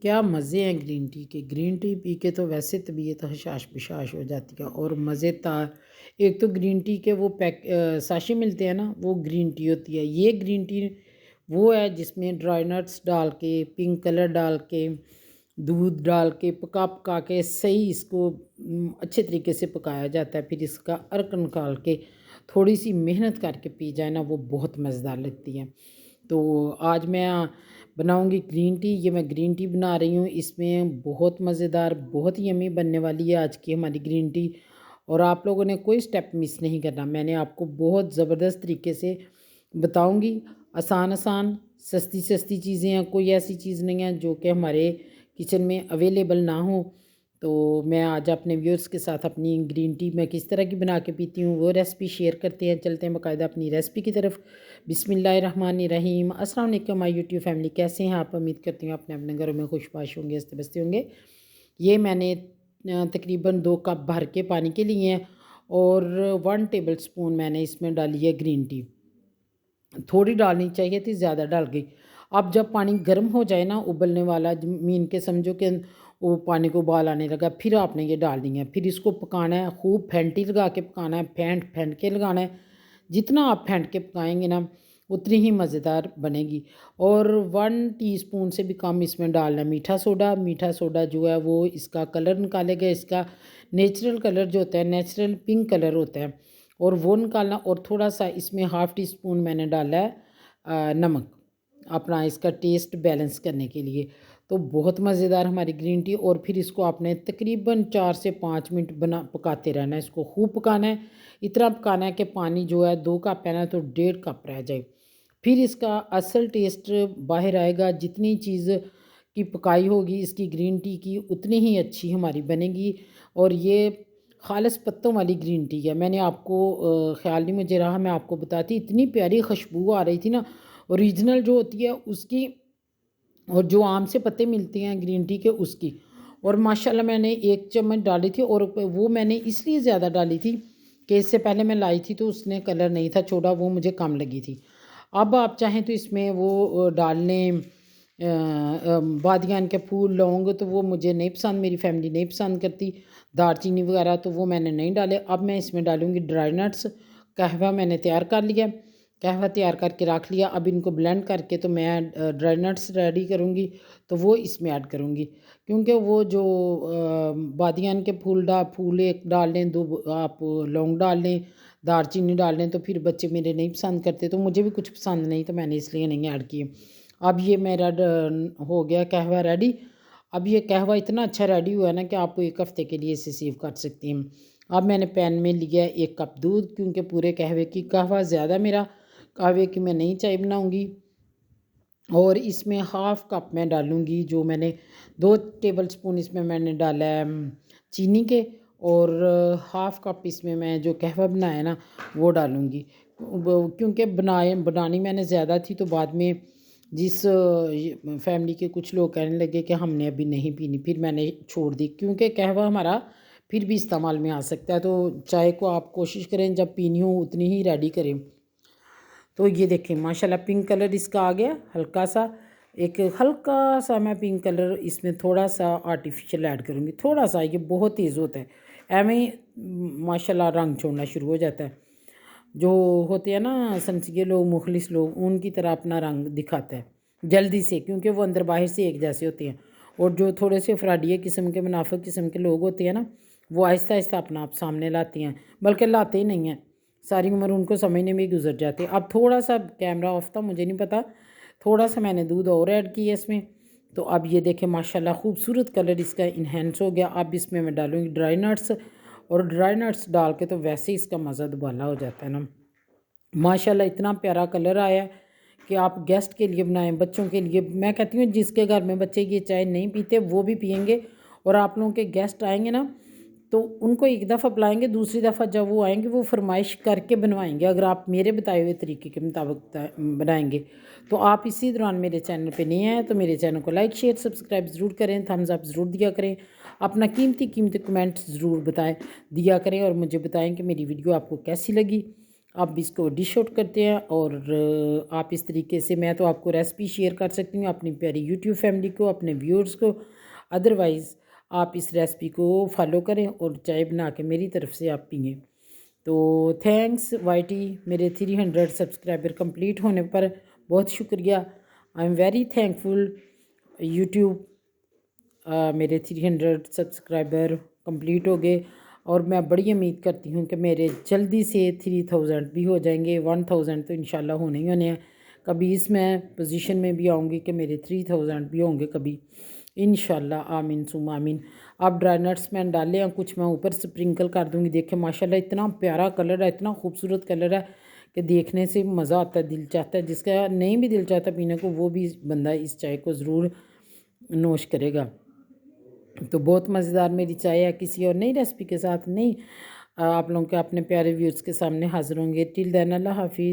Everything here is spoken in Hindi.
क्या मज़े हैं ग्रीन टी के। ग्रीन टी पी के तो वैसे तबीयत हशाश पिशाश हो जाती है। और मज़ेदार एक तो ग्रीन टी के वो साशे मिलते हैं ना, वो ग्रीन टी होती है। ये ग्रीन टी वो है जिसमें ड्राई नट्स डाल के, पिंक कलर डाल के, दूध डाल के पका पका के सही इसको अच्छे तरीके से पकाया जाता है। फिर इसका अर्क निकाल के थोड़ी सी मेहनत करके पी जाए ना, वो बहुत मज़ेदार लगती है। तो आज मैं बनाऊंगी ग्रीन टी। ये मैं ग्रीन टी बना रही हूँ, इसमें बहुत मज़ेदार बहुत यम्मी बनने वाली है आज की हमारी ग्रीन टी। और आप लोगों ने कोई स्टेप मिस नहीं करना, मैंने आपको बहुत ज़बरदस्त तरीके से बताऊंगी। आसान आसान सस्ती सस्ती चीज़ें हैं, कोई ऐसी चीज़ नहीं है जो कि हमारे किचन में अवेलेबल ना हो। तो मैं आज अपने व्यूअर्स के साथ अपनी ग्रीन टी मैं किस तरह की बना के पीती हूँ वो रेसिपी शेयर करते हैं। चलते हैं बाकायदा अपनी रेसिपी की तरफ। बिस्मिल्लाहिर्रहमानिर्रहीम। अस्सलाम वालेकुम माय यूट्यूब फैमिली, कैसे हैं आप? उम्मीद करती हूँ अपने अपने घरों में खुशबाश होंगे, हंसते बसते होंगे। ये मैंने तकरीबन 2 कप भर के पानी के लिए हैं और 1 टेबल स्पून मैंने इसमें डाली है ग्रीन टी। थोड़ी डालनी चाहिए थी, ज़्यादा डाल गई। अब जब पानी गर्म हो जाए ना, उबलने वाला मीन के समझो कि वो पानी को उबाल आने लगा, फिर आपने ये डालनी है। फिर इसको पकाना है, खूब फेंटी लगा के पकाना है, फेंट फेंट के लगाना है। जितना आप फेंट के पकाएंगे ना, उतनी ही मज़ेदार बनेगी। और 1 टीस्पून से भी कम इसमें डालना है मीठा सोडा। मीठा सोडा जो है वो इसका कलर निकालेगा, इसका नेचुरल कलर जो होता है, नेचुरल पिंक कलर होता है, और वो निकालना। और थोड़ा सा इसमें 1/2 टीस्पून मैंने डाला है नमक, अपना इसका टेस्ट बैलेंस करने के लिए। तो बहुत मज़ेदार हमारी ग्रीन टी। और फिर इसको आपने तकरीबन 4 से 5 मिनट पकाते रहना है। इसको खूब पकाना है, इतना पकाना है कि पानी जो है 2 कप है ना तो 1.5 कप रह जाए। फिर इसका असल टेस्ट बाहर आएगा। जितनी चीज़ की पकाई होगी इसकी ग्रीन टी की, उतनी ही अच्छी हमारी बनेगी। और ये खालिस पत्तों वाली ग्रीन टी है। मैंने आपको ख़्याल नहीं मुझे रहा, मैं आपको बताती, इतनी प्यारी खुशबू आ रही थी ना ओरिजिनल जो होती है उसकी, और जो आम से पत्ते मिलते हैं ग्रीन टी के उसकी। और माशाल्लाह मैंने 1 चम्मच डाली थी, और वो मैंने इसलिए ज़्यादा डाली थी कि इससे पहले मैं लाई थी तो उसने कलर नहीं था छोड़ा, वो मुझे कम लगी थी। अब आप चाहें तो इसमें वो डाल लें बादियान के फूल, लौंग, तो वो मुझे नहीं पसंद, मेरी फैमिली नहीं पसंद करती। दालचीनी वगैरह तो वो मैंने नहीं डाले। अब मैं इसमें डालूँगी ड्राई नट्स। कहवा मैंने तैयार कर लिया, कहवा तैयार करके रख लिया। अब इनको ब्लेंड करके तो मैं ड्राई नट्स रेडी करूँगी, तो वो इसमें ऐड करूँगी। क्योंकि वो जो बादियान के फूल एक डाल लें, 2 आप लौंग डाल लें, दालचीनी डाल लें, तो फिर बच्चे मेरे नहीं पसंद करते, तो मुझे भी कुछ पसंद नहीं, तो मैंने इसलिए नहीं ऐड किए। अब ये मेरा हो गया कहवा रेडी। अब ये कहवा इतना अच्छा रेडी हुआ है ना कि आप 1 हफ़्ते के लिए इसे सेव कर सकती हैं। अब मैंने पैन में लिया 1 कप दूध, क्योंकि पूरे कहवे की कहवा ज़्यादा मेरा, कहवे की मैं नहीं चाय बनाऊँगी। और इसमें 1/2 कप मैं डालूँगी, जो मैंने 2 टेबल स्पून इसमें मैंने डाला है चीनी के। और 1/2 कप इसमें मैं जो कहवा बनाया ना वो डालूँगी। क्योंकि बनानी मैंने ज़्यादा थी, तो बाद में जिस फैमिली के कुछ लोग कहने लगे कि हमने अभी नहीं पीनी, फिर मैंने छोड़ दी। क्योंकि कहवा हमारा फिर भी इस्तेमाल में आ सकता है, तो चाय को आप कोशिश करें जब पीनी हो उतनी ही रेडी करें। तो ये देखें माशाल्लाह पिंक कलर इसका आ गया, हल्का सा, एक हल्का सा मैं पिंक कलर इसमें थोड़ा सा आर्टिफिशियल ऐड करूँगी, थोड़ा सा, ये बहुत तेज़ होता है एवं ही माशाल्लाह रंग छोड़ना शुरू हो जाता है। जो होते हैं ना संसिगे लोग, मुखलिस लोग, उनकी तरह अपना रंग दिखाता है जल्दी से, क्योंकि वो अंदर बाहर से एक जैसे होते हैं। और जो थोड़े से फ्राडिया किस्म के, मुनाफिक किस्म के लोग होते हैं ना, वो आहिस्ता आहिस्ता अपना आप सामने लाते हैं, बल्कि लाते ही नहीं हैं, सारी उम्र उनको समझने में ही गुजर जाती है। अब थोड़ा सा कैमरा ऑफ था, मुझे नहीं पता, थोड़ा सा मैंने दूध और ऐड किया इसमें। तो अब ये देखें माशाल्लाह खूबसूरत कलर इसका इन्हेंस हो गया। अब इसमें मैं डालूँगी ड्राई नट्स, और ड्राई नट्स डाल के तो वैसे ही इसका मज़ा दुबाला हो जाता है ना। माशाल्लाह इतना प्यारा कलर आया कि आप गेस्ट के लिए बनाएं, बच्चों के लिए। मैं कहती हूँ जिसके घर में बच्चे ये चाय नहीं पीते वो भी पियेंगे, और आप लोगों के गेस्ट आएंगे ना तो उनको एक दफ़ा पिलाएंगे, दूसरी दफ़ा जब वो आएंगे वो फरमाइश करके बनवाएंगे। अगर आप मेरे बताए हुए तरीके के मुताबिक बनाएंगे तो आप इसी दौरान मेरे चैनल पे नहीं आए तो मेरे चैनल को लाइक शेयर सब्सक्राइब ज़रूर करें, थम्स अप ज़रूर दिया करें, अपना कीमती कमेंट ज़रूर बताएं दिया करें, और मुझे बताएं कि मेरी वीडियो आपको कैसी लगी। आप इसको डिश आउट करते हैं और आप इस तरीके से, मैं तो आपको रेसिपी शेयर कर सकती हूँ अपनी प्यारी यूट्यूब फैमिली को, अपने व्यूअर्स को। अदरवाइज़ आप इस रेसिपी को फॉलो करें और चाय बना के मेरी तरफ से आप पिएँ। तो थैंक्स वाईटी, मेरे 300 सब्सक्राइबर कंप्लीट होने पर बहुत शुक्रिया। I am very thankful YouTube. मेरे 300 सब्सक्राइबर कंप्लीट हो गए और मैं बड़ी उम्मीद करती हूँ कि मेरे जल्दी से 3000 भी हो जाएंगे। 1000 तो इंशाल्लाह होने ही होने हैं। कभी इस मैं पोजीशन में भी आऊँगी कि मेरे 3000 भी होंगे कभी, इंशाल्लाह। आमीन सुम आमीन। आप ड्राई नट्स मैंने डाले हैं, कुछ मैं ऊपर स्प्रिंकल कर दूँगी। देखें माशाल्लाह इतना प्यारा कलर है, इतना खूबसूरत कलर है कि देखने से मज़ा आता है, दिल चाहता है। जिसका नहीं भी दिल चाहता पीने को, वो भी बंदा इस चाय को ज़रूर नोश करेगा। तो बहुत मज़ेदार मेरी चाय है। किसी और नई रेसिपी के साथ नहीं आप लोगों के अपने प्यारे व्यूअर्स के सामने हाज़िर होंगे। टिल देन अल्लाह हाफ़िज़।